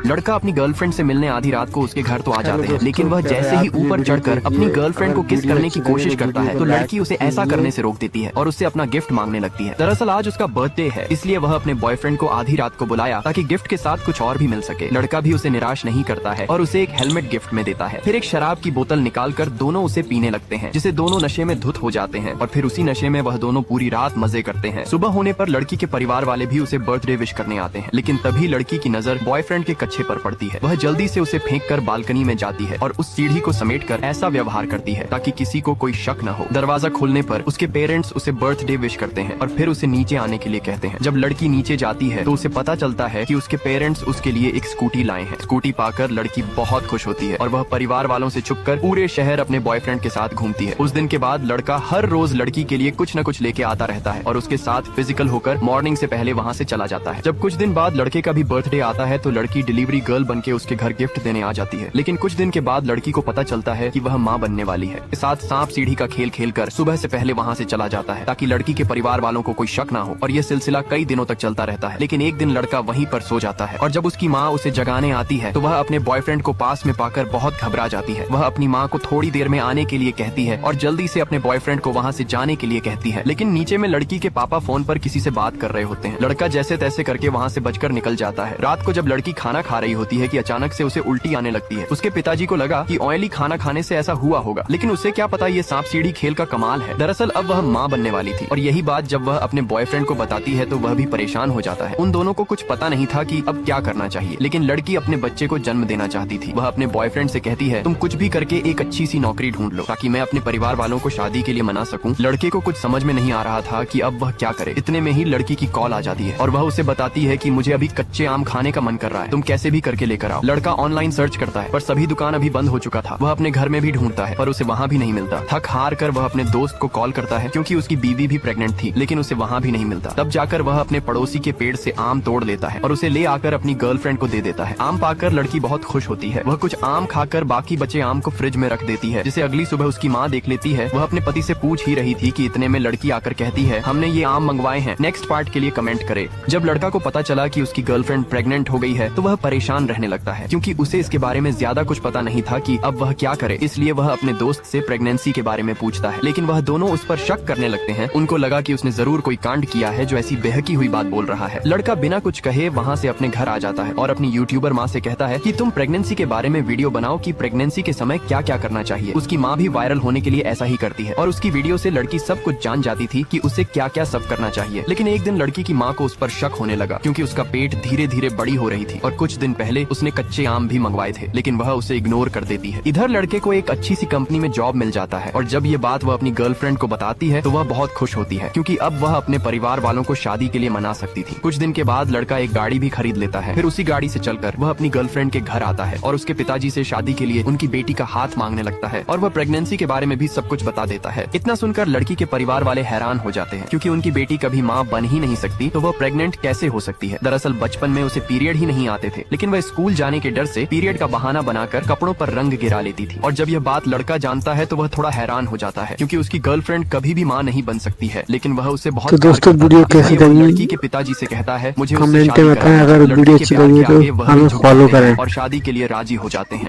लड़का अपनी गर्लफ्रेंड से मिलने आधी रात को उसके घर तो आ जाते हैं, लेकिन वह जैसे ही ऊपर चढ़कर अपनी गर्लफ्रेंड को किस करने की कोशिश करता है तो लड़की उसे ऐसा करने से रोक देती है और उससे अपना गिफ्ट मांगने लगती है। दरअसल आज उसका बर्थडे है, इसलिए वह अपने बॉयफ्रेंड को आधी रात को बुलाया ताकि गिफ्ट के साथ कुछ और भी मिल सके। लड़का भी उसे निराश नहीं करता है और उसे एक हेलमेट गिफ्ट में देता है। फिर एक शराब की बोतल निकालकर दोनों उसे पीने लगते हैं, जिसे दोनों नशे में धुत हो जाते हैं और फिर उसी नशे में वह दोनों पूरी रात मजे करते हैं। सुबह होने पर लड़की के परिवार वाले भी उसे बर्थडे विश करने आते हैं, लेकिन तभी लड़की की नजर बॉयफ्रेंड के कच्छे पर पड़ती है। वह जल्दी से उसे फेंक कर बालकनी में जाती है और उस सीढ़ी को समेटकर ऐसा व्यवहार करती है ताकि किसी को कोई शक न हो। दरवाजा खोलने पर उसके पेरेंट्स उसे बर्थडे विश करते हैं और फिर उसे नीचे आने के लिए कहते हैं। जब लड़की नीचे जाती है तो उसे पता चलता है कि उसके पेरेंट्स उसके लिए एक स्कूटी लाए हैं। स्कूटी पाकर लड़की बहुत खुश होती है और वह परिवार वालों से छुपकर पूरे शहर अपने बॉयफ्रेंड के साथ घूमती है। उस दिन के बाद लड़का हर रोज लड़की के लिए कुछ न कुछ लेके आता रहता है और उसके साथ फिजिकल होकर मॉर्निंग से पहले वहाँ से चला जाता है। जब कुछ दिन बाद लड़के का भी बर्थडे आता है तो लड़की डिलीवरी गर्ल बनके उसके घर गिफ्ट देने आ जाती है, लेकिन कुछ दिन के बाद लड़की को पता चलता है कि वह माँ बनने वाली है। साथ सांप सीढ़ी का खेल खेलकर सुबह से पहले वहाँ से चला जाता है ताकि लड़की के परिवार वालों को कोई शक ना हो और यह सिलसिला कई दिनों तक चलता रहता है। लेकिन एक दिन लड़का वहीं पर सो जाता है और जब उसकी माँ उसे जगाने आती है तो वह अपने बॉयफ्रेंड को पास में पाकर बहुत घबरा जाती है। वह अपनी माँ को थोड़ी देर में आने के लिए कहती है और जल्दी से अपने बॉयफ्रेंड को वहाँ से जाने के लिए कहती है, लेकिन नीचे में लड़की के पापा फोन पर किसी से बात कर रहे होते हैं। लड़का जैसे तैसे करके वहाँ से बचकर निकल जाता है। रात को जब लड़की खाना खा रही होती है कि अचानक से उसे उल्टी आने लगती है। उसके पिताजी को लगा कि ऑयली खाना खाने से ऐसा हुआ होगा, लेकिन उसे क्या पता ये सांप सीढ़ी खेल का कमाल है। दरअसल अब वह माँ बनने वाली थी और यही बात जब वह अपने बॉयफ्रेंड को बताती है तो वह भी परेशान हो जाता है। उन दोनों को कुछ पता नहीं था कि अब क्या करना चाहिए, लेकिन लड़की अपने बच्चे को जन्म देना चाहती थी। वह अपने बॉयफ्रेंड से कहती है, तुम कुछ भी करके एक अच्छी सी नौकरी ढूंढ लो ताकि मैं अपने परिवार वालों को शादी के लिए मना सकूं। लड़के को कुछ समझ में नहीं आ रहा था कि अब वह क्या करे। इतने में ही लड़की की कॉल आ जाती है और वह उसे बताती है कि मुझे अभी कच्चे आम खाने का मन कर रहा है, तुम कैसे भी करके लेकर आओ। लड़का ऑनलाइन सर्च करता है पर सभी दुकान अभी बंद हो चुका था। वह अपने घर में भी ढूंढता है पर उसे वहाँ भी नहीं मिलता। थक हार कर वह अपने दोस्त को कॉल करता है क्योंकि उसकी बीवी भी प्रेग्नेंट थी, लेकिन उसे वहाँ भी नहीं मिलता। तब जाकर वह अपने पड़ोसी के पेड़ से आम तोड़ लेता है और उसे ले आकर अपनी गर्लफ्रेंड को दे देता है। आम पाकर लड़की बहुत खुश होती है। वह कुछ आम खाकर बाकी बचे आम को फ्रिज में रख देती है, जिसे अगली सुबह उसकी माँ देख लेती है। वह अपने पति से पूछ ही रही थी कि इतने में लड़की आकर कहती है, हमने ये आम मंगवाए हैं, नेक्स्ट पार्ट के लिए कमेंट करे। जब लड़का को पता चला कि उसकी गर्लफ्रेंड प्रेग्नेंट हो गई है तो वह परेशान रहने लगता है क्योंकि उसे इसके बारे में ज्यादा कुछ पता नहीं था कि अब वह क्या करे। इसलिए वह अपने दोस्त से प्रेगनेंसी के बारे में पूछता है, लेकिन वह दोनों उस पर शक करने लगते हैं। उनको लगा कि उसने जरूर कोई कांड किया है जो ऐसी बेहकी हुई बात बोल रहा है। लड़का बिना कुछ कहे वहाँ से अपने घर आ जाता है और अपनी यूट्यूबर माँ से कहता है कि तुम प्रेगनेंसी के बारे में वीडियो बनाओ कि प्रेगनेंसी के समय क्या क्या करना चाहिए। उसकी माँ भी वायरल होने के लिए ऐसा ही करती है और उसकी वीडियो से लड़की सब कुछ जान जाती थी कि उसे क्या क्या सब करना चाहिए। लेकिन एक दिन लड़की की माँ को उस पर शक होने लगा क्योंकि उसका पेट धीरे धीरे बड़ी हो रही थी और कुछ दिन पहले उसने कच्चे आम भी मंगवाए थे, लेकिन वह उसे इग्नोर कर देती है। इधर लड़के को एक अच्छी सी कंपनी में जॉब मिल जाता है और जब ये बात वह अपनी गर्लफ्रेंड को बताती है तो वह बहुत खुश होती है क्योंकि अब वह अपने परिवार वालों को शादी के लिए मना सकती थी। कुछ दिन के बाद लड़का एक गाड़ी भी खरीद लेता है। फिर उसी गाड़ी से चलकर वह अपनी गर्लफ्रेंड के घर आता है और उसके पिताजी से शादी के लिए उनकी बेटी का हाथ मांगने लगता है और वह प्रेगनेंसी के बारे में भी सब कुछ बता देता है। इतना सुनकर लड़की के परिवार वाले हैरान हो जाते हैं क्योंकि उनकी बेटी कभी माँ बन ही नहीं सकती तो वह प्रेग्नेंट कैसे हो सकती है। दरअसल बचपन में उसे पीरियड ही नहीं आते थे, लेकिन वह स्कूल जाने के डर से पीरियड का बहाना बनाकर कपड़ों पर रंग गिरा लेती थी। और जब यह बात लड़का जानता है तो वह थोड़ा हैरान हो जाता है क्योंकि उसकी गर्लफ्रेंड कभी भी माँ नहीं बन सकती है, लेकिन वह उसे बहुत तो दोस्तों वीडियो कैसी लगी लड़की के पिताजी से कहता है मुझे कमेंट में बताएं। अगर वीडियो अच्छी लगी तो हमें फॉलो करें और शादी के लिए राजी हो जाते हैं।